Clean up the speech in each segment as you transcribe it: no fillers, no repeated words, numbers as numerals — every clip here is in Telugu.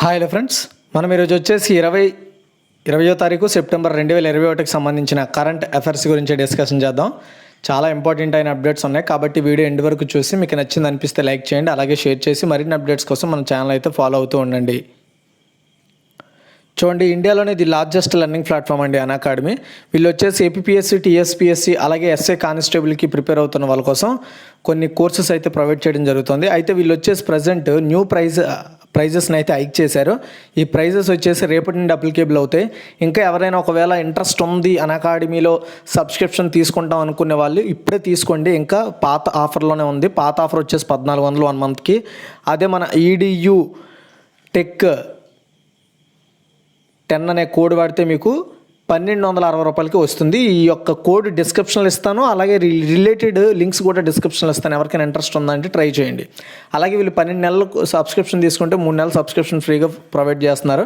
హాయ్ హలో ఫ్రెండ్స్, మనం ఈరోజు వచ్చేసి 20వ తారీఖు సెప్టెంబర్ 2021కి సంబంధించిన కరెంట్ అఫైర్స్ గురించి డిస్కషన్ చేద్దాం. చాలా ఇంపార్టెంట్ అయిన అప్డేట్స్ ఉన్నాయి కాబట్టి వీడియో ఎండ్ వరకు చూసి మీకు నచ్చింది అనిపిస్తే లైక్ చేయండి, అలాగే షేర్ చేసి మరిన్ని అప్డేట్స్ కోసం మన ఛానల్ అయితే ఫాలో అవుతూ ఉండండి. చూడండి, ఇండియాలోనే ది లార్జెస్ట్ లెర్నింగ్ ప్లాట్ఫామ్ అండి అన్అకాడమీ. వీళ్ళు వచ్చేసి ఏపీఎస్సి, టీఎస్పీఎస్సి అలాగే ఎస్ఏ కానిస్టేబుల్కి ప్రిపేర్ అవుతున్న వాళ్ళ కోసం కొన్ని కోర్సెస్ అయితే ప్రొవైడ్ చేయడం జరుగుతుంది. అయితే వీళ్ళు వచ్చేసి ప్రజెంట్ న్యూ ప్రైజెస్ని అయితే హైక్ చేశారు. ఈ ప్రైజెస్ వచ్చేసి రేపటి నుండి అప్లికేబుల్ అవుతాయి. ఇంకా ఎవరైనా ఒకవేళ ఇంట్రెస్ట్ ఉంది అన్అకాడమీలో సబ్స్క్రిప్షన్ తీసుకుంటాం అనుకునే వాళ్ళు ఇప్పుడే తీసుకోండి. ఇంకా పాత ఆఫర్లోనే ఉంది. పాత ఆఫర్ వచ్చేసి 1400 1 మంత్కి. అదే మన ఈడియు టెక్ 10 అనే కోడ్ వాడితే మీకు 1260 రూపాయలకి వస్తుంది. ఈ యొక్క కోడ్ డిస్క్రిప్షన్లో ఇస్తాను, అలాగే రిలేటెడ్ లింక్స్ కూడా డిస్క్రిప్షన్లో ఇస్తాను. ఎవరికైనా ఇంట్రెస్ట్ ఉందంటే ట్రై చేయండి. అలాగే వీళ్ళు 12 నెలలు సబ్స్క్రిప్షన్ తీసుకుంటే 3 నెలలు సబ్స్క్రిప్షన్ ఫ్రీగా ప్రొవైడ్ చేస్తున్నారు.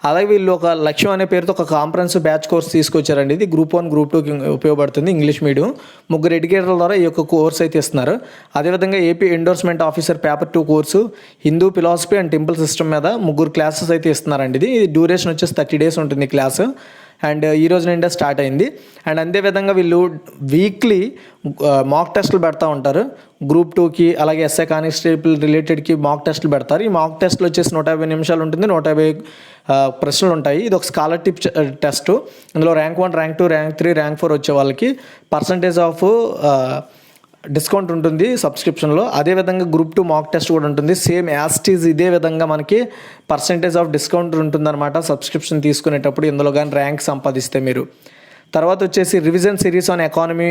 అలాగే వీళ్ళు ఒక లక్ష్యం అనే పేరుతో ఒక కాంప్రహెన్సివ్ బ్యాచ్ కోర్స్ తీసుకొచ్చారండి. ఇది గ్రూప్ 1 గ్రూప్ 2కి ఉపయోగపడుతుంది. ఇంగ్లీష్ మీడియం 3 ఎడ్యుకేటర్ల ద్వారా ఈ యొక్క కోర్స్ అయితే ఇస్తున్నారు. అదేవిధంగా AP endorsement officer paper 2 course Hindu philosophy and temple system మీద 3 క్లాసెస్ అయితే ఇస్తున్నారండి. ఇది డ్యూరేషన్ వచ్చేసి 30 డేస్ ఉంటుంది క్లాసు. అండ్ ఈ రోజు నుండే స్టార్ట్ అయింది. అండ్ అదేవిధంగా వీళ్ళు వీక్లీ మాక్ టెస్టులు పెడతా ఉంటారు. గ్రూప్ 2కి అలాగే ఎస్ఐ కానిస్టేబుల్ రిలేటెడ్కి మాక్ టెస్టులు పెడతారు. ఈ మాక్ టెస్టులు వచ్చేసి 150 నిమిషాలు ఉంటుంది, 150 ప్రశ్నలు ఉంటాయి. ఇది ఒక స్కాలర్షిప్ టెస్ట్. ఇందులో ర్యాంక్ 1, ర్యాంక్ 2, ర్యాంక్ 3, ర్యాంక్ 4 వచ్చే వాళ్ళకి పర్సంటేజ్ ఆఫ్ డిస్కౌంట్ ఉంటుంది సబ్స్క్రిప్షన్లో. అదేవిధంగా గ్రూప్ 2 మాక్ టెస్ట్ కూడా ఉంటుంది. సేమ్ యాస్టీజ్ ఇదే విధంగా మనకి పర్సంటేజ్ ఆఫ్ డిస్కౌంట్ ఉంటుందన్నమాట సబ్స్క్రిప్షన్ తీసుకునేటప్పుడు, ఇందులో కానీ ర్యాంక్ సంపాదిస్తే మీరు. తర్వాత వచ్చేసి రివిజన్ సిరీస్ ఆన్ ఎకానమీ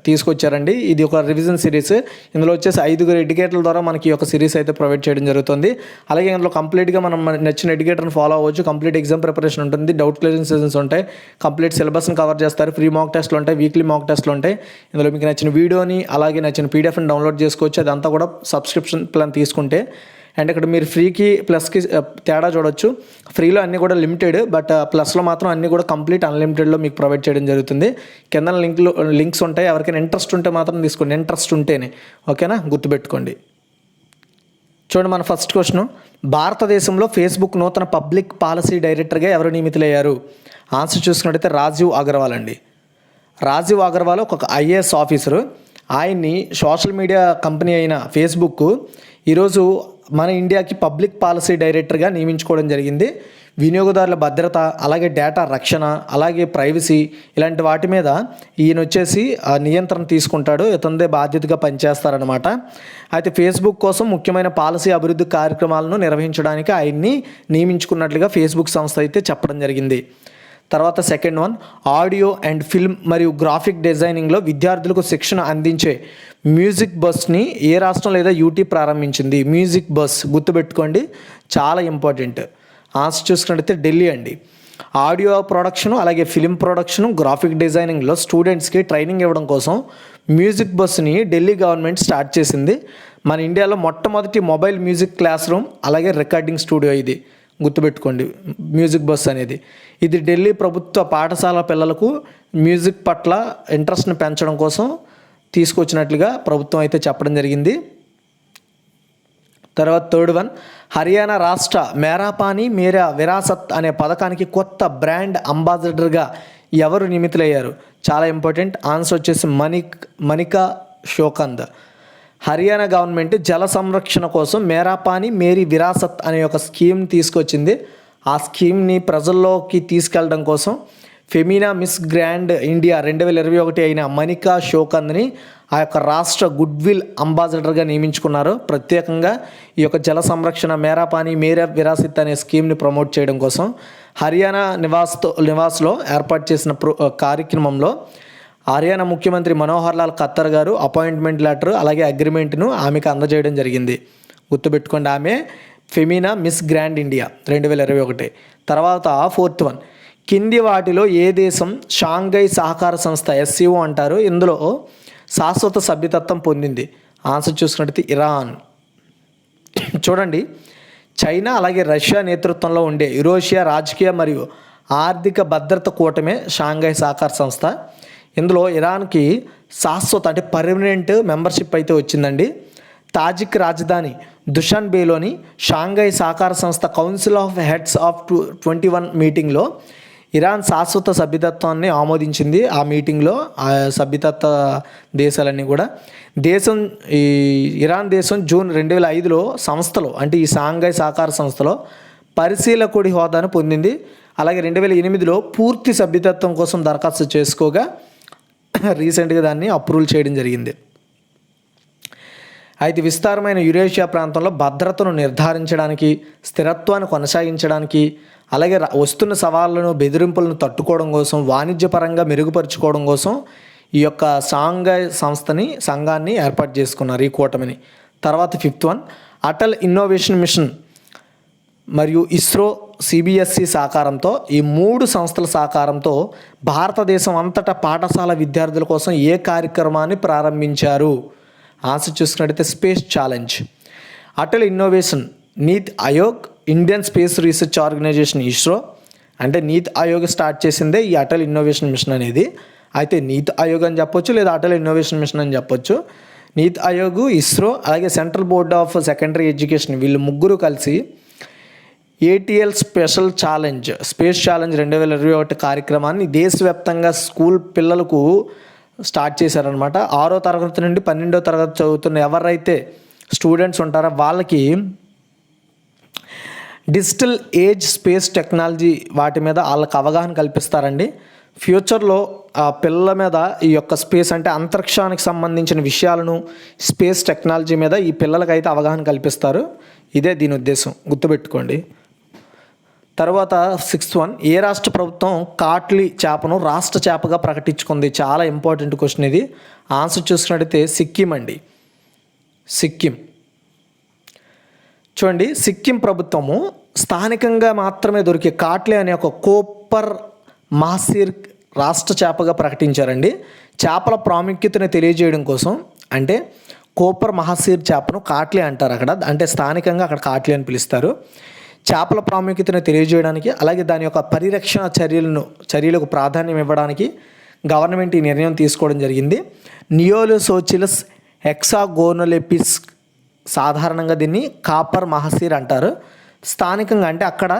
తీసుకొచ్చారండి. ఇది ఒక రివిజన్ సిరీస్. ఇందులో వచ్చేసి 5 ఎడ్యుకేటర్ల ద్వారా మనకి ఒక సిరీస్ అయితే ప్రొవైడ్ చేయడం జరుగుతుంది. అలాగే ఇందులో కంప్లీట్గా మనం నచ్చిన ఎడ్యుకేటర్ని ఫాలో అవ్వచ్చు. కంప్లీట్ ఎగ్జామ్ ప్రిపరేషన్ ఉంటుంది, డౌట్ క్లియరింగ్ సెషన్స్ ఉంటాయి, కంప్లీట్ సిలబస్ని కవర్ చేస్తారు, ఫ్రీ మాక్ టెస్ట్లు ఉంటాయి, వీక్లీ మాక్ టెస్ట్లు ఉంటాయి. ఇందులో మీకు నచ్చిన వీడియోని అలాగే నచ్చిన పీడిఎఫ్ని డౌన్లోడ్ చేసుకోవచ్చు. అదంతా కూడా సబ్స్క్రిప్షన్ ప్లాన్ తీసుకుంటే. అండ్ ఇక్కడ మీరు ఫ్రీకి ప్లస్కి తేడా చూడొచ్చు. ఫ్రీలో అన్నీ కూడా లిమిటెడ్, బట్ ప్లస్లో మాత్రం అన్నీ కూడా కంప్లీట్ అన్లిమిటెడ్లో మీకు ప్రొవైడ్ చేయడం జరుగుతుంది. కింద లింక్స్ ఉంటాయి. ఎవరికైనా ఇంట్రెస్ట్ ఉంటే మాత్రం తీసుకోండి, ఇంట్రెస్ట్ ఉంటేనే. ఓకేనా, గుర్తుపెట్టుకోండి. చూడండి, మన ఫస్ట్ క్వశ్చన్, భారతదేశంలో ఫేస్బుక్ నూతన పబ్లిక్ పాలసీ డైరెక్టర్గా ఎవరు నియమితులయ్యారు? ఆన్సర్ చూసుకున్నట్టయితే రాజీవ్ అగర్వాల్ అండి. రాజీవ్ అగర్వాల్ ఒక ఐఏఎస్ ఆఫీసరు. ఆయన్ని సోషల్ మీడియా కంపెనీ అయిన ఫేస్బుక్ ఈరోజు మన ఇండియాకి పబ్లిక్ పాలసీ డైరెక్టర్గా నియమించుకోవడం జరిగింది. వినియోగదారుల భద్రత, అలాగే డేటా రక్షణ, అలాగే ప్రైవసీ ఇలాంటి వాటి మీద ఈయన వచ్చేసి నియంత్రణ తీసుకుంటాడు. ఇతనిదే బాధ్యతగా పనిచేస్తారనమాట. అయితే ఫేస్బుక్ కోసం ముఖ్యమైన పాలసీ అభివృద్ధి కార్యక్రమాలను నిర్వహించడానికి ఆయన్ని నియమించుకున్నట్లుగా ఫేస్బుక్ సంస్థ అయితే చెప్పడం జరిగింది. తర్వాత second one, audio and film మరియు గ్రాఫిక్ డిజైనింగ్లో విద్యార్థులకు శిక్షణ అందించే మ్యూజిక్ బస్ని ఏ రాష్ట్రం లేదా యూటీ ప్రారంభించింది? మ్యూజిక్ బస్ గుర్తుపెట్టుకోండి, చాలా ఇంపార్టెంట్. ఆన్సర్ చూసుకున్నట్టయితే ఢిల్లీ అండి. ఆడియో ప్రొడక్షను అలాగే ఫిలిం ప్రొడక్షను, గ్రాఫిక్ డిజైనింగ్లో స్టూడెంట్స్కి ట్రైనింగ్ ఇవ్వడం కోసం మ్యూజిక్ బస్ని ఢిల్లీ గవర్నమెంట్ స్టార్ట్ చేసింది. మన ఇండియాలో మొట్టమొదటి మొబైల్ మ్యూజిక్ క్లాస్ రూమ్ అలాగే రికార్డింగ్ స్టూడియో ఇది. గుర్తుపెట్టుకోండి, మ్యూజిక్ బస్ అనేది. ఇది ఢిల్లీ ప్రభుత్వ పాఠశాల పిల్లలకు మ్యూజిక్ పట్ల ఇంట్రెస్ట్ని పెంచడం కోసం తీసుకొచ్చినట్లుగా ప్రభుత్వం అయితే చెప్పడం జరిగింది. తర్వాత థర్డ్ వన్, హర్యానా రాష్ట్ర మేరా పానీ మేరా విరాసత్ అనే పథకానికి కొత్త బ్రాండ్ అంబాసిడర్గా ఎవరు నియమితులయ్యారు? చాలా ఇంపార్టెంట్. ఆన్సర్ వచ్చేసి మనికా షోకంద్. హర్యానా గవర్నమెంట్ జల సంరక్షణ కోసం మేరా పానీ మేరీ విరాసత్ అనే ఒక స్కీమ్ తీసుకొచ్చింది. ఆ స్కీమ్ని ప్రజల్లోకి తీసుకెళ్ళడం కోసం ఫెమినా మిస్ గ్రాండ్ ఇండియా 2021 అయిన మనికా షోకంద్ని ఆ యొక్క రాష్ట్ర గుడ్విల్ అంబాసిడర్గా నియమించుకున్నారు. ప్రత్యేకంగా ఈ యొక్క జల సంరక్షణ మేరా పానీ మేరా విరాసత్ అనే స్కీమ్ని ప్రమోట్ చేయడం కోసం హర్యానా నివాస్లో ఏర్పాటు చేసిన కార్యక్రమంలో హర్యానా ముఖ్యమంత్రి మనోహర్ లాల్ ఖత్తర్ గారు అపాయింట్మెంట్ లెటర్ అలాగే అగ్రిమెంట్ను ఆమెకు అందజేయడం జరిగింది. గుర్తుపెట్టుకోండి, ఆమె ఫెమినా మిస్ గ్రాండ్ ఇండియా 2021. తర్వాత ఫోర్త్ వన్, కింది వాటిలో ఏ దేశం షాంఘై సహకార సంస్థ SCO అంటారు ఇందులో శాశ్వత సభ్యతత్వం పొందింది? ఆన్సర్ చూసుకున్నట్టయితే ఇరాన్. చూడండి, చైనా అలాగే రష్యా నేతృత్వంలో ఉండే యురేషియా రాజకీయ మరియు ఆర్థిక భద్రత కూటమే షాంఘై సహకార సంస్థ. ఇందులో ఇరాన్కి శాశ్వత అంటే పర్మనెంట్ మెంబర్షిప్ అయితే వచ్చిందండి. తాజిక్ రాజధాని దుషాన్బేలోని షాంఘై సహకార సంస్థ కౌన్సిల్ ఆఫ్ హెడ్స్ ఆఫ్ 21 మీటింగ్లో ఇరాన్ శాశ్వత సభ్యతత్వాన్ని ఆమోదించింది. ఆ మీటింగ్లో ఆ సభ్యతత్వ దేశాలన్నీ కూడా ఇరాన్ దేశం జూన్ 2005లో సంస్థలో అంటే ఈ షాంఘై సహకార సంస్థలో పరిశీలకుడి హోదాను పొందింది. అలాగే 2008లో పూర్తి సభ్యతత్వం కోసం దరఖాస్తు చేసుకోగా రీసెంట్గా దాన్ని అప్రూవల్ చేయడం జరిగింది. అయితే విస్తారమైన యురేషియా ప్రాంతంలో భద్రతను నిర్ధారించడానికి, స్థిరత్వాన్ని కొనసాగించడానికి, అలాగే వస్తున్న సవాళ్లను బెదిరింపులను తట్టుకోవడం కోసం, వాణిజ్యపరంగా మెరుగుపరుచుకోవడం కోసం ఈ యొక్క షాంఘై సంఘాన్ని ఏర్పాటు చేసుకున్నారు ఈ కూటమిని. తర్వాత 5th one Atal innovation mission మరియు ఇస్రో సిబిఎస్ఈ సహకారంతో ఈ 3 సంస్థల సహకారంతో భారతదేశం అంతటా పాఠశాల విద్యార్థుల కోసం ఏ కార్యక్రమాన్ని ప్రారంభించారు? ఆన్సర్ చూసుకున్నట్టయితే space challenge. Atal innovation NITI Aayog, Indian space research organisation ISRO, అంటే నీతి ఆయోగ్ స్టార్ట్ చేసిందే ఈ అటల్ ఇన్నోవేషన్ మిషన్ అనేది. అయితే నీతి ఆయోగ్ అని చెప్పొచ్చు లేదా అటల్ ఇన్నోవేషన్ మిషన్ అని చెప్పొచ్చు. నీతి ఆయోగ్, ఇస్రో అలాగే central board of secondary education వీళ్ళు ముగ్గురు కలిసి ATL special challenge space challenge 2021 కార్యక్రమాన్ని దేశవ్యాప్తంగా స్కూల్ పిల్లలకు స్టార్ట్ చేశారనమాట. 6వ తరగతి నుండి 12వ తరగతి చదువుతున్న ఎవరైతే స్టూడెంట్స్ ఉంటారో వాళ్ళకి డిజిటల్ ఏజ్ స్పేస్ టెక్నాలజీ వాటి మీద వాళ్ళకి అవగాహన కల్పిస్తారండి. ఫ్యూచర్లో ఆ పిల్లల మీద ఈ యొక్క స్పేస్ అంటే అంతరిక్షానికి సంబంధించిన విషయాలను, స్పేస్ టెక్నాలజీ మీద ఈ పిల్లలకైతే అవగాహన కల్పిస్తారు. ఇదే దీని ఉద్దేశం, గుర్తుపెట్టుకోండి. తర్వాత 6th వన్ ఏ రాష్ట్ర ప్రభుత్వం కాట్లీ చేపను రాష్ట్ర చేపగా ప్రకటించుకుంది? చాలా ఇంపార్టెంట్ క్వశ్చన్ ఇది. ఆన్సర్ చూసుకున్నట్టయితే సిక్కిం అండి. సిక్కిం చూడండి, సిక్కిం ప్రభుత్వము స్థానికంగా మాత్రమే దొరికే కాట్లీ అనే ఒక కోపర్ మహసీర్ రాష్ట్ర చేపగా ప్రకటించారండి. చేపల ప్రాముఖ్యతను తెలియజేయడం కోసం అంటే కోపర్ మహసీర్ చేపను కాట్లీ అంటారు అక్కడ, అంటే స్థానికంగా అక్కడ కాట్లీ అని పిలుస్తారు. చేపల ప్రాముఖ్యతను తెలియజేయడానికి అలాగే దాని యొక్క పరిరక్షణ చర్యలకు ప్రాధాన్యం ఇవ్వడానికి గవర్నమెంట్ ఈ నిర్ణయం తీసుకోవడం జరిగింది. నియోలోసోచిలస్ హెక్సాగోనోలెపిస్ సాధారణంగా దీన్ని కాపర్ మహసీర్ అంటారు. స్థానికంగా అంటే అక్కడ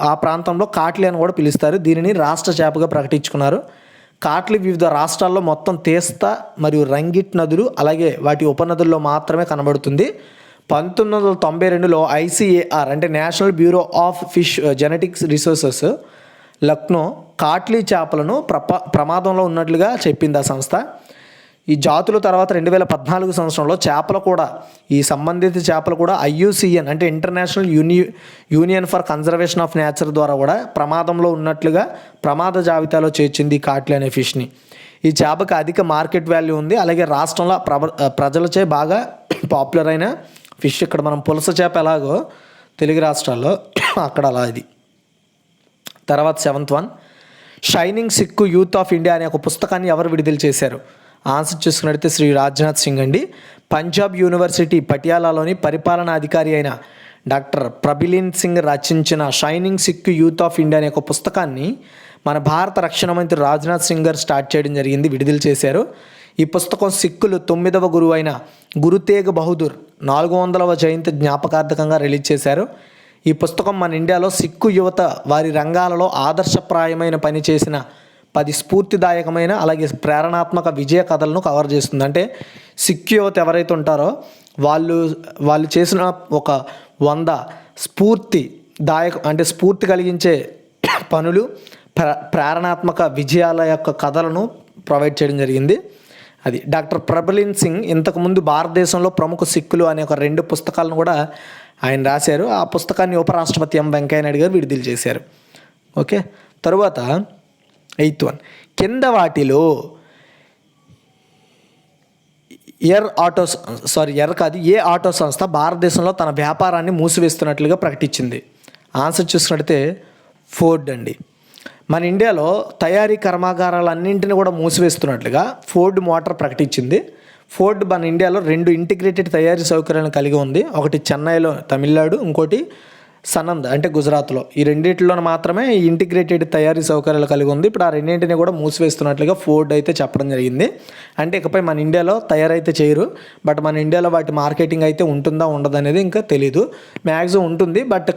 ఆ ప్రాంతంలో కాట్లీ అని కూడా పిలుస్తారు. దీనిని రాష్ట్ర చేపగా ప్రకటించుకున్నారు. కాట్లీ వివిధ రాష్ట్రాల్లో మొత్తం తీస్తా మరియు రంగిట్ నదులు అలాగే వాటి ఉపనదుల్లో మాత్రమే కనబడుతుంది. 1992లో ఐసిఏఆర్ అంటే national bureau of fish genetics resources Lucknow కాట్లీ చేపలను ప్రమాదంలో ఉన్నట్లుగా చెప్పింది ఆ సంస్థ. ఈ జాతుల తర్వాత 2014 సంవత్సరంలో చేపలు కూడా ఈ సంబంధిత చేపలు కూడా IUCN అంటే international union for conservation of nature ద్వారా కూడా ప్రమాదంలో ఉన్నట్లుగా ప్రమాద జాబితాలో చేర్చింది ఈ కాట్లీ అనే ఫిష్ని. ఈ చేపకి అధిక మార్కెట్ వాల్యూ ఉంది. అలాగే రాష్ట్రంలో ప్రజలచే బాగా పాపులర్ అయిన ఫిష్. ఇక్కడ మనం పులస చేప ఎలాగో తెలుగు రాష్ట్రాల్లో అక్కడ అలా ఇది. తర్వాత 7th one shining Sikh youth of India అనే ఒక పుస్తకాన్ని ఎవరు విడుదల చేశారు? ఆన్సర్ చూసుకున్నట్లయితే శ్రీ రాజ్నాథ్ సింగ్ అండి. పంజాబ్ యూనివర్సిటీ పటియాలాలోని పరిపాలనా అధికారి అయిన డాక్టర్ ప్రబిలిన్ సింగ్ రచించిన shining Sikh youth of India అనే ఒక పుస్తకాన్ని మన భారత రక్షణ మంత్రి రాజ్నాథ్ సింగ్ గారు స్టార్ట్ చేయడం జరిగింది, విడుదల చేశారు. ఈ పుస్తకం సిక్కులు 9వ గురువు అయిన గురుతేగ్ బహదూర్ 400వ జయంతి జ్ఞాపకార్థకంగా రిలీజ్ చేశారు. ఈ పుస్తకం మన ఇండియాలో సిక్కు యువత వారి రంగాలలో ఆదర్శప్రాయమైన పని చేసిన 10 స్ఫూర్తిదాయకమైన అలాగే ప్రేరణాత్మక విజయ కథలను కవర్ చేస్తుంది. అంటే సిక్కు యువత ఎవరైతే ఉంటారో వాళ్ళు చేసిన ఒక 100 స్ఫూర్తి కలిగించే పనులు, ప్రేరణాత్మక విజయాల యొక్క కథలను ప్రొవైడ్ చేయడం జరిగింది. అది డాక్టర్ ప్రబలిన్ సింగ్ ఇంతకుముందు భారతదేశంలో ప్రముఖ సిక్కులు అనే ఒక 2 పుస్తకాలను కూడా ఆయన రాశారు. ఆ పుస్తకాన్ని ఉపరాష్ట్రపతి వెంకయ్యనాయుడు గారు విడుదల చేశారు. ఓకే, తరువాత 8th వన్ కింద వాటిలో ఏ ఆటో సంస్థ భారతదేశంలో తన వ్యాపారాన్ని మూసివేస్తున్నట్లుగా ప్రకటించింది? ఆన్సర్ చూసినట్లయితే ఫోర్డ్ అండి. మన ఇండియాలో తయారీ కర్మాగారాలన్నింటినీ కూడా మూసివేస్తున్నట్లుగా ఫోర్డ్ మోటార్ ప్రకటించింది. ఫోర్డ్ మన ఇండియాలో 2 ఇంటిగ్రేటెడ్ తయారీ సౌకర్యాలను కలిగి ఉంది. ఒకటి చెన్నైలో తమిళనాడు, ఇంకోటి సనంద్ అంటే గుజరాత్లో. ఈ రెండింటిలో మాత్రమే ఇంటిగ్రేటెడ్ తయారీ సౌకర్యాలు కలిగి ఉంది. ఇప్పుడు ఆ రెండింటిని కూడా మూసివేస్తున్నట్లుగా ఫోర్డ్ అయితే చెప్పడం జరిగింది. అంటే ఇకపై మన ఇండియాలో తయారైతే చేయరు, బట్ మన ఇండియాలో వాటి మార్కెటింగ్ అయితే ఉంటుందా ఉండదు అనేది ఇంకా తెలీదు. మ్యాక్సిమం ఉంటుంది, బట్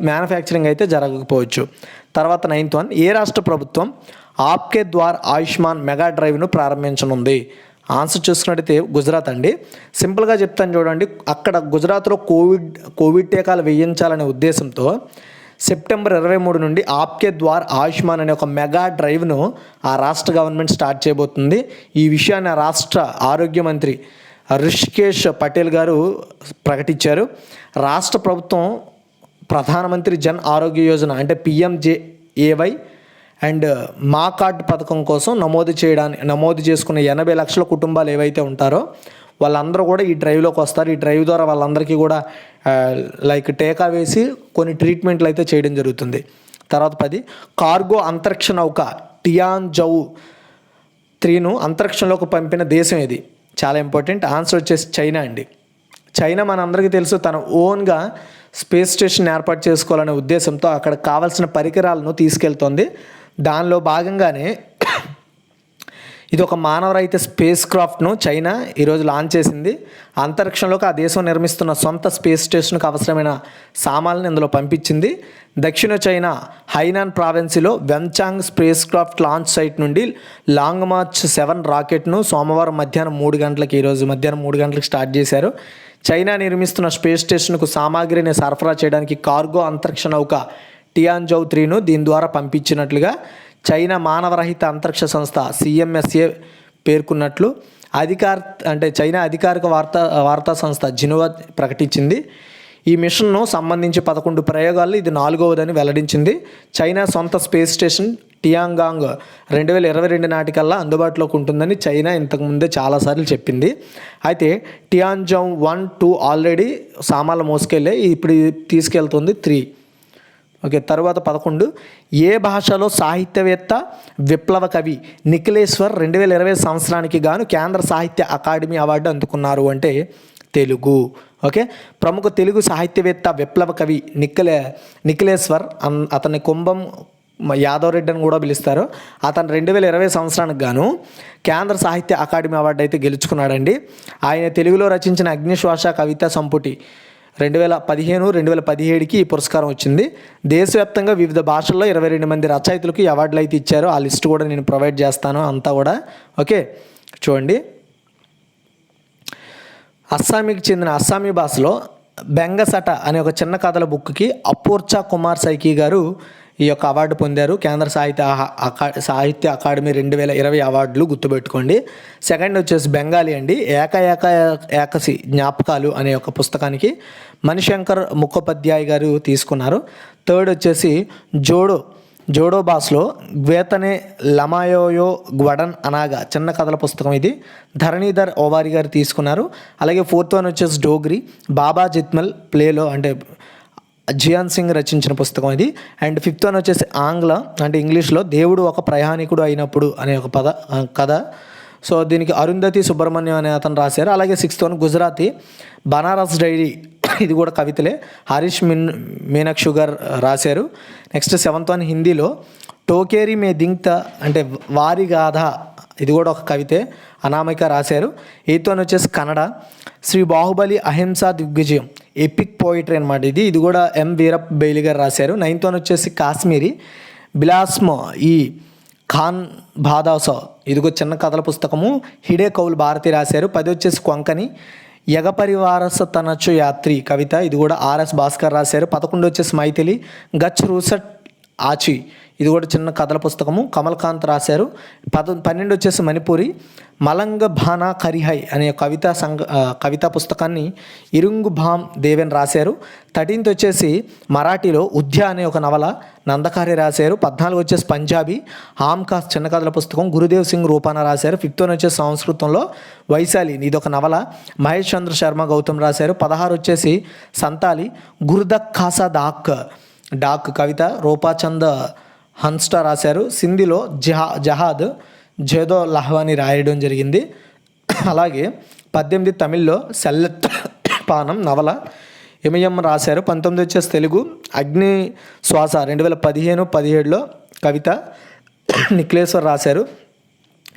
మ్యానుఫ్యాక్చరింగ్ అయితే జరగకపోవచ్చు. తర్వాత 9th వన్, ఏ రాష్ట్ర ప్రభుత్వం ఆప్కే ద్వార్ ఆయుష్మాన్ మెగా డ్రైవ్ను ప్రారంభించనుంది? ఆన్సర్ చూసుకున్నట్టయితే గుజరాత్ అండి. సింపుల్గా చెప్తాను చూడండి. అక్కడ గుజరాత్లో కోవిడ్ టీకాలు వేయించాలనే ఉద్దేశంతో సెప్టెంబర్ 23 నుండి ఆప్కే ద్వార్ ఆయుష్మాన్ అనే ఒక మెగా డ్రైవ్ను ఆ రాష్ట్ర గవర్నమెంట్ స్టార్ట్ చేయబోతుంది. ఈ విషయాన్ని ఆ రాష్ట్ర ఆరోగ్య మంత్రి రిషికేష్ పటేల్ గారు ప్రకటించారు. రాష్ట్ర ప్రభుత్వం ప్రధానమంత్రి జన్ ఆరోగ్య యోజన అంటే PMJAY అండ్ మా కార్డ్ పథకం కోసం నమోదు చేసుకున్న 80 లక్షల కుటుంబాలు ఏవైతే ఉంటారో వాళ్ళందరూ కూడా ఈ డ్రైవ్లోకి వస్తారు. ఈ డ్రైవ్ ద్వారా వాళ్ళందరికీ కూడా టీకా వేసి కొన్ని ట్రీట్మెంట్లు అయితే చేయడం జరుగుతుంది. తర్వాత 10, కార్గో అంతరిక్ష నౌక టియాన్జౌ 3ను అంతరిక్షంలోకి పంపిన దేశం ఇది? చాలా ఇంపార్టెంట్. ఆన్సర్ వచ్చేసి చైనా అండి. చైనా మనందరికీ తెలుసు, తన ఓన్గా స్పేస్ స్టేషన్ ఏర్పాటు చేసుకోవాలనే ఉద్దేశంతో అక్కడ కావాల్సిన పరికరాలను తీసుకెళ్తోంది. దానిలో భాగంగానే ఇది ఒక మానవరహిత స్పేస్ క్రాఫ్ట్ను చైనా ఈరోజు లాంచ్ చేసింది. అంతరిక్షంలోకి ఆ దేశం నిర్మిస్తున్న సొంత స్పేస్ స్టేషన్కు అవసరమైన సామాన్లను ఇందులో పంపించింది. దక్షిణ చైనా హైనాన్ ప్రావిన్స్లో Wenchang spacecraft launch site నుండి లాంగ్ మార్చ్ 7 రాకెట్ను సోమవారం ఈరోజు మధ్యాహ్నం 3 గంటలకు స్టార్ట్ చేశారు. చైనా నిర్మిస్తున్న స్పేస్ స్టేషన్కు సామాగ్రిని సరఫరా చేయడానికి కార్గో అంతరిక్ష నౌక టియాన్జౌ 3ను దీని ద్వారా పంపించినట్లుగా చైనా మానవరహిత అంతరిక్ష సంస్థ CMSA పేర్కొన్నట్లు చైనా అధికారిక వార్తా సంస్థ జిన్హువా ప్రకటించింది. ఈ మిషన్ను సంబంధించి 11 ప్రయోగాల్లో ఇది 4వదని వెల్లడించింది. చైనా సొంత స్పేస్ స్టేషన్ టియాంగాంగ్ 2022 నాటికల్లా అందుబాటులోకి ఉంటుందని చైనా ఇంతకుముందే చాలాసార్లు చెప్పింది. అయితే టియాన్జౌ 1, 2 ఆల్రెడీ సామాన్లు మోసుకెళ్ళే, ఇప్పుడు తీసుకెళ్తుంది 3. ఓకే. తర్వాత 11, ఏ భాషలో సాహిత్యవేత్త విప్లవ కవి నిఖిలేశ్వర్ 2020 సంవత్సరానికి గాను కేంద్ర సాహిత్య అకాడమీ అవార్డు అందుకున్నారు అంటే తెలుగు. ఓకే. ప్రముఖ తెలుగు సాహిత్యవేత్త విప్లవ కవి నిఖిలేశ్వర్, అతన్ని కుంభం యాదవ్ రెడ్డి అని కూడా పిలుస్తారు. అతను 2020 సంవత్సరానికి గాను కేంద్ర సాహిత్య అకాడమీ అవార్డు అయితే గెలుచుకున్నాడండి. ఆయన తెలుగులో రచించిన అగ్నిశ్వాస కవితా సంపుటి 2015, 2017కి ఈ పురస్కారం వచ్చింది. దేశవ్యాప్తంగా వివిధ భాషల్లో 22 మంది రచయితలకు ఈ అవార్డులు అయితే ఇచ్చారు. ఆ లిస్ట్ కూడా నేను ప్రొవైడ్ చేస్తాను అంతా కూడా. ఓకే, చూడండి. అస్సామీకి చెందిన అస్సామీ భాషలో బెంగసట అనే ఒక చిన్న కథల బుక్కి అపూర్చా కుమార్ సైకి గారు ఈ యొక్క అవార్డు పొందారు. కేంద్ర సాహిత్య అకాడమీ 2020 అవార్డులు గుర్తుపెట్టుకోండి. సెకండ్ వచ్చేసి బెంగాలీ అండి. ఏకసి జ్ఞాపకాలు అనే ఒక పుస్తకానికి మణిశంకర్ ముఖోపాధ్యాయ్ గారు తీసుకున్నారు. థర్డ్ వచ్చేసి జోడో భాషలో గ్వేతనే లమాయోయో గ్వడన్ అనగా చిన్న కథల పుస్తకం, ఇది ధరణీధర్ ఓవారి గారు తీసుకున్నారు. అలాగే 4th వన్ వచ్చేసి డోగ్రీ, బాబా జిత్మల్ ప్లేలో అంటే జియాన్ సింగ్ రచించిన పుస్తకం ఇది. అండ్ 5th వన్ వచ్చేసి ఇంగ్లీష్లో దేవుడు ఒక ప్రయాణికుడు అయినప్పుడు అనే ఒక కథ. సో దీనికి అరుంధతి సుబ్రహ్మణ్యం అనే అతను రాశారు. అలాగే 6th one Gujarati Banaras dairy, ఇది కూడా కవితలే, హరీష్ మీనాక్షి గారు రాశారు. నెక్స్ట్ 7th వన్ హిందీలో టోకేరి మే దింగ్త అంటే వారి గాథ, ఇది కూడా ఒక కవితే, అనామిక రాశారు. 8th వన్ వచ్చేసి కన్నడ శ్రీ బాహుబలి అహింసా దిగ్విజయం, ఎపిక్ పోయిటరీ అనమాట ఇది కూడా M వీరప్ప బెయిలి గారు రాశారు. 9th వన్ వచ్చేసి కాశ్మీరీ బిలాస్మో ఈ ఖాన్ బాదాసో, ఇది కూడా చిన్న కథల పుస్తకము, హిడే కౌల్ భారతి రాశారు. 10 వచ్చేసి కొంకణి యగపరివారస తనచు యాత్రి కవిత, ఇది కూడా RS భాస్కర్ రాశారు. 11 వచ్చేసి మైథిలి గచ్ రూసట్ ఆచి, ఇది కూడా చిన్న కథల పుస్తకము, కమల్కాంత్ రాశారు. 12 వచ్చేసి మణిపూరి మలంగ భానా కరిహై అనే కవితా పుస్తకాన్ని ఇరుంగు భామ్ దేవెన్ రాశారు. 13th వచ్చేసి మరాఠీలో ఉద్య అనే ఒక నవల నందకారి రాశారు. 14 వచ్చేసి పంజాబీ హామ్కాస్ చిన్న కథల పుస్తకం గురుదేవ్ సింగ్ రూపాన రాశారు. 5th వన్ వచ్చేసి సంస్కృతంలో వైశాలి, ఇది ఒక నవల మహేష్ చంద్ర శర్మ గౌతమ్ రాశారు. 16 వచ్చేసి సంతాలి గురుదక్ ఖాసా డాక్ కవిత రూపాచంద్ హన్స్టా రాశారు. సింధీలో జహాద్ జేదో లహ్వాని రాయడం జరిగింది. అలాగే 18 తమిళ్లో సెల్లత్ పానం నవల, ఎంఎం రాశారు. 19 వచ్చేసి తెలుగు, అగ్ని శ్వాస 2015-17లో కవిత నిక్లేశ్వర్ రాశారు.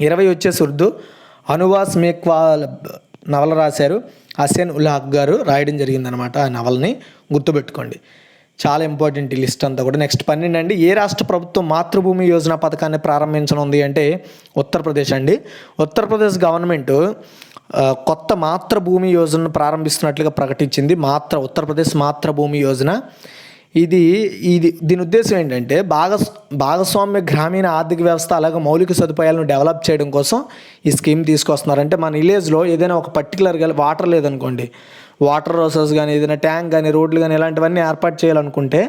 20 వచ్చేసి ఉర్దూ, అనువాస్ మేక్వాల్ నవల రాశారు. హసన్ ఉల్ హక్ గారు రాయడం జరిగిందనమాట. ఆ నవల్ని గుర్తుపెట్టుకోండి, చాలా ఇంపార్టెంట్ ఈ లిస్ట్ అంతా కూడా. నెక్స్ట్ 12 అండి, ఏ రాష్ట్ర ప్రభుత్వం మాతృభూమి యోజన పథకాన్ని ప్రారంభించనుంది అంటే ఉత్తరప్రదేశ్ అండి. ఉత్తరప్రదేశ్ గవర్నమెంట్ కొత్త మాతృభూమి యోజనను ప్రారంభిస్తున్నట్లుగా ప్రకటించింది. ఉత్తరప్రదేశ్ మాతృభూమి యోజన. దీని ఉద్దేశం ఏంటంటే భాగస్వామ్య గ్రామీణ ఆర్థిక వ్యవస్థ అలాగే మౌలిక సదుపాయాలను డెవలప్ చేయడం కోసం ఈ స్కీమ్ తీసుకొస్తున్నారు. అంటే మన విలేజ్లో ఏదైనా ఒక పర్టికులర్గా వాటర్ లేదనుకోండి, వాటర్ సోర్సెస్ కానీ ఏదైనా ట్యాంక్ కానీ రోడ్లు కానీ ఇలాంటివన్నీ ఏర్పాటు చేయాలనుకుంటే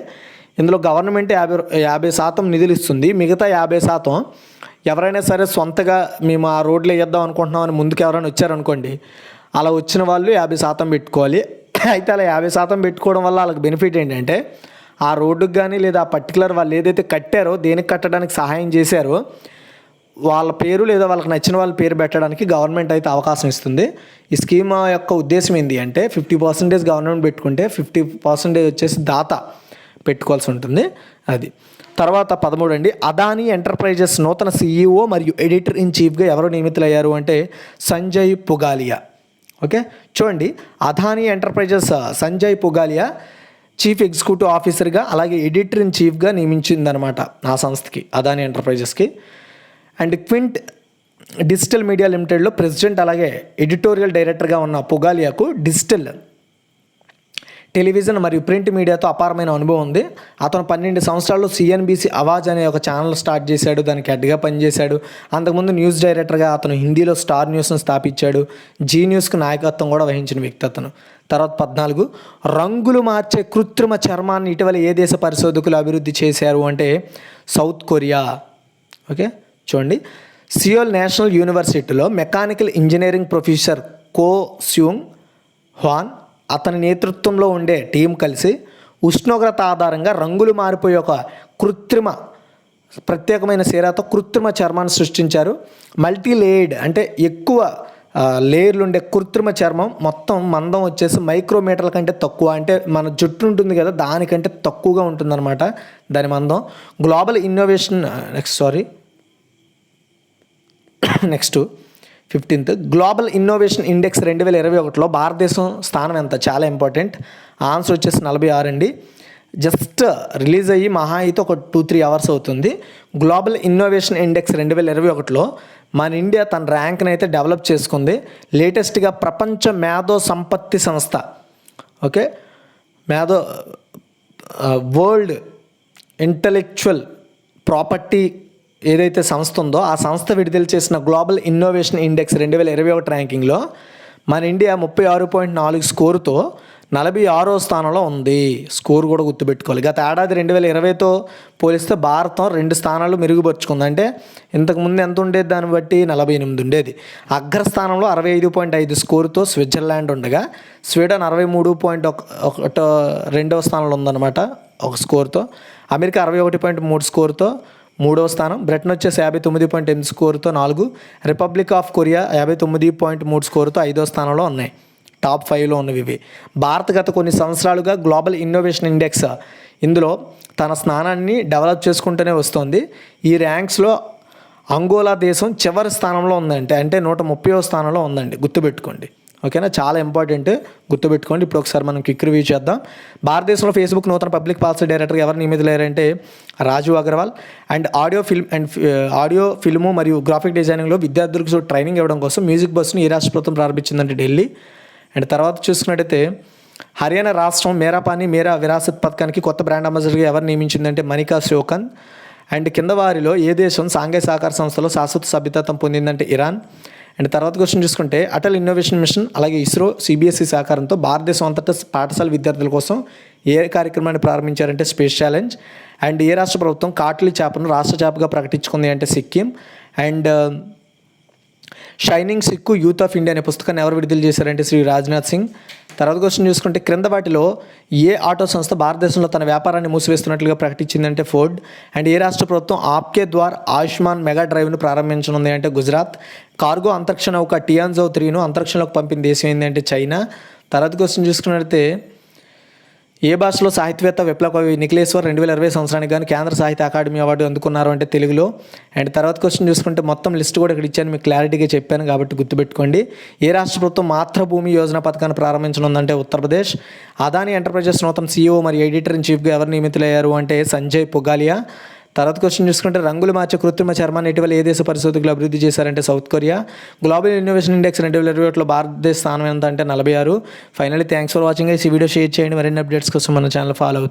ఇందులో గవర్నమెంట్ 50% నిధులు ఇస్తుంది. మిగతా 50% ఎవరైనా సరే సొంతగా మేము ఆ రోడ్లు వేద్దాం అనుకుంటున్నామని ముందుకు ఎవరైనా వచ్చారనుకోండి, అలా వచ్చిన వాళ్ళు 50% పెట్టుకోవాలి. అయితే అలా 50% పెట్టుకోవడం వల్ల వాళ్ళకి బెనిఫిట్ ఏంటంటే ఆ రోడ్డుకి కానీ లేదా ఆ పర్టికులర్ వాళ్ళు ఏదైతే కట్టారో దేనికి కట్టడానికి సహాయం చేశారో వాళ్ళ పేరు లేదా వాళ్ళకి నచ్చిన వాళ్ళ పేరు పెట్టడానికి గవర్నమెంట్ అయితే అవకాశం ఇస్తుంది. ఈ స్కీమ్ యొక్క ఉద్దేశం ఏంటి అంటే 50% గవర్నమెంట్ పెట్టుకుంటే 50% వచ్చేసి దాత పెట్టుకోవాల్సి ఉంటుంది. అది తర్వాత 13 అండి, అదానీ ఎంటర్ప్రైజెస్ నూతన CEO మరియు ఎడిటర్ ఇన్ చీఫ్గా ఎవరు నియమితులయ్యారు అంటే సంజయ్ పుగాలియా. ఓకే, చూడండి, Adani enterprises Sanjay Pugalia chief executive ఆఫీసర్గా అలాగే ఎడిటర్ ఇన్ చీఫ్గా నియమించిందనమాట ఆ సంస్థకి, అదానీ ఎంటర్ప్రైజెస్కి. అండ్ క్వింట్ డిజిటల్ మీడియా లిమిటెడ్లో ప్రెసిడెంట్ అలాగే ఎడిటోరియల్ డైరెక్టర్గా ఉన్న పుగాలియాకు డిజిటల్ టెలివిజన్ మరియు ప్రింట్ మీడియాతో అపారమైన అనుభవం ఉంది. అతను 12 సంవత్సరాల్లో CNBC అవాజ్ అనే ఒక ఛానల్ స్టార్ట్ చేశాడు, దానికి హెడ్గా పనిచేశాడు. అంతకుముందు న్యూస్ డైరెక్టర్గా అతను హిందీలో స్టార్ న్యూస్ను స్థాపించాడు. జీ న్యూస్కు నాయకత్వం కూడా వహించిన వ్యక్తి అతను. తర్వాత 14, రంగులు మార్చే కృత్రిమ చర్మాన్ని ఇటీవల ఏ దేశ పరిశోధకులు అభివృద్ధి చేశారు అంటే సౌత్ కొరియా. ఓకే, చూడండి, సియోల్ నేషనల్ యూనివర్సిటీలో మెకానికల్ ఇంజనీరింగ్ ప్రొఫెసర్ కో స్యూంగ్ హ్వాన్ అతని నేతృత్వంలో ఉండే టీం కలిసి ఉష్ణోగ్రత ఆధారంగా రంగులు మారిపోయే ఒక ప్రత్యేకమైన సీరాతో కృత్రిమ చర్మాన్ని సృష్టించారు. మల్టీ లేయర్డ్ అంటే ఎక్కువ లేయర్లు ఉండే కృత్రిమ చర్మం, మొత్తం మందం వచ్చేసి మైక్రోమీటర్ల కంటే తక్కువ, అంటే మన జుట్టు ఉంటుంది కదా దానికంటే తక్కువగా ఉంటుందన్నమాట దాని మందం. Global innovation next 15th, global innovation index 2021లో భారతదేశం స్థానం ఎంత? చాలా ఇంపార్టెంట్. ఆన్సర్ వచ్చేసి 46 అండి. జస్ట్ రిలీజ్ అయ్యి మహా అయితే ఒక 2-3 అవర్స్ అవుతుంది. గ్లోబల్ ఇన్నోవేషన్ ఇండెక్స్ 2021లో మన ఇండియా తన ర్యాంక్ని అయితే డెవలప్ చేసుకుంది. లేటెస్ట్గా ప్రపంచ మేధో సంపత్తి సంస్థ, ఓకే, వరల్డ్ ఇంటలెక్చువల్ ప్రాపర్టీ ఏదైతే సంస్థ ఉందో ఆ సంస్థ విడుదల చేసిన గ్లోబల్ ఇన్నోవేషన్ ఇండెక్స్ 2021 ర్యాంకింగ్లో మన ఇండియా 36.4 స్కోరుతో 46వ స్థానంలో ఉంది. స్కోర్ కూడా గుర్తుపెట్టుకోవాలి. గత ఏడాది 2020తో పోలిస్తే భారతం 2 స్థానాలు మెరుగుపరుచుకుంది. అంటే ఇంతకుముందు ఎంత ఉండేది దాన్ని బట్టి 48 ఉండేది. అగ్రస్థానంలో 65.5 స్కోరుతో స్విట్జర్లాండ్ ఉండగా స్వీడన్ 63.1 రెండవ స్థానంలో ఉందన్నమాట ఒక స్కోర్తో. అమెరికా 61.3 స్కోర్తో 3వ స్థానం. బ్రిటన్ వచ్చేసి 59.8 స్కోరుతో 4. రిపబ్లిక్ ఆఫ్ కొరియా 59.3 స్కోరుతో 5వ స్థానంలో ఉన్నాయి. టాప్ 5లో ఉన్నవి ఇవి. భారత్ గత కొన్ని సంవత్సరాలుగా గ్లోబల్ ఇన్నోవేషన్ ఇండెక్స్ ఇందులో తన స్థానాన్ని డెవలప్ చేసుకుంటూనే వస్తుంది. ఈ ర్యాంక్స్లో అంగోలా దేశం చివరి స్థానంలో ఉందంటే, అంటే 130వ స్థానంలో ఉందండి, గుర్తుపెట్టుకోండి. ఓకేనా, చాలా ఇంపార్టెంట్, గుర్తుపెట్టుకోండి. ఇప్పుడు ఒకసారి మనం క్విక్ రివ్యూ చేద్దాం. భారతదేశంలో ఫేస్బుక్ నూతన పబ్లిక్ పాలసీ డైరెక్టర్గా ఎవరు నియమితులయ్యారంటే Rajiv Agarwal. And audio film మరియు గ్రాఫిక్ డిజైనింగ్లో విద్యార్థులకు ట్రైనింగ్ ఇవ్వడం కోసం మ్యూజిక్ బస్సును ఈ రాష్ట్ర ప్రభుత్వం ప్రారంభించిందంటే ఢిల్లీ. అండ్ తర్వాత చూసుకున్నట్టయితే హర్యానా రాష్ట్రం మేరా పానీ మేరా విరాసత్ పథకానికి కొత్త బ్రాండ్ అంబాసిడర్గా ఎవరు నియమించిందంటే మనికా శ్యోకన్. అండ్ కింద వారిలో ఏ దేశం సాంఘిక సహకార సంస్థలో శాశ్వత సభ్యత్వం పొందిందంటే ఇరాన్. అండ్ తర్వాత క్వశ్చన్ చూసుకుంటే అటల్ ఇన్నోవేషన్ మిషన్ అలాగే ఇస్రో CBSE సహకారంతో భారతదేశం అంతటా పాఠశాల విద్యార్థుల కోసం ఏ కార్యక్రమాన్ని ప్రారంభించారంటే స్పేస్ ఛాలెంజ్. అండ్ ఏ రాష్ట్ర ప్రభుత్వం కాట్లీ చేపను రాష్ట్ర చేపగా ప్రకటించుకుంది అంటే Sikkim. And shining Sikh youth of India అనే పుస్తకాన్ని ఎవరు విడుదల చేశారంటే శ్రీ రాజ్నాథ్ సింగ్. తర్వాత క్వశ్చన్ చూసుకుంటే క్రింద వాటిలో ఏ ఆటో సంస్థ భారతదేశంలో తన వ్యాపారాన్ని మూసివేస్తున్నట్లుగా ప్రకటించిందంటే ఫోర్డ్. అండ్ ఏ రాష్ట్ర ప్రభుత్వం ఆప్కే ద్వార్ ఆయుష్మాన్ మెగా డ్రైవ్ను ప్రారంభించనుంది అంటే గుజరాత్. కార్గో అంతరిక్ష నౌక టియాన్జో 3ను అంతరిక్షంలోకి పంపిన దేశం ఏంటంటే చైనా. తర్వాత క్వశ్చన్ చూసుకున్నట్లయితే ఏ భాషలో సాహిత్యవేత్త విప్లవ కవి నిఖిలేశ్వర్ 2020 సంవత్సరానికి గాను కేంద్ర సాహిత్య అకాడమీ అవార్డు అందుకున్నారు అంటే తెలుగులో. అండ్ తర్వాత క్వశ్చన్ చూసుకుంటే మొత్తం లిస్ట్ కూడా ఇక్కడ ఇచ్చాను, మీకు క్లారిటీగా చెప్పాను కాబట్టి గుర్తుపెట్టుకోండి. ఏ రాష్ట్ర ప్రభుత్వం మాతృభూమి యోజన పథకాన్ని ప్రారంభించనుందంటే ఉత్తరప్రదేశ్. అదానీ ఎంటర్ప్రైజెస్ నూతన CEO మరియు ఎడిటర్ ఇన్ చీఫ్గా ఎవరు నియమితులయ్యారు అంటే సంజయ్ పుగాలియా. తర్వాత క్వశ్చన్ చూసుకుంటే రంగులు మార్చే కృత్రిమ చర్మాన్ని ఇటీవల ఏ దేశ పరిశోధకులు అభివృద్ధి చేశారంటే సౌత్ కొరియా. గ్లోబల్ ఇన్నోవేషన్ ఇండెక్స్ 2021లో భారతదేశ స్థానం ఎంత అంటే 46. Finally thanks for watching. ఈ వీడియో షేర్ చేయండి. మరిన్ని అప్డేట్స్ కోసం మన ఛానల్ ఫాలో అవుతుంది.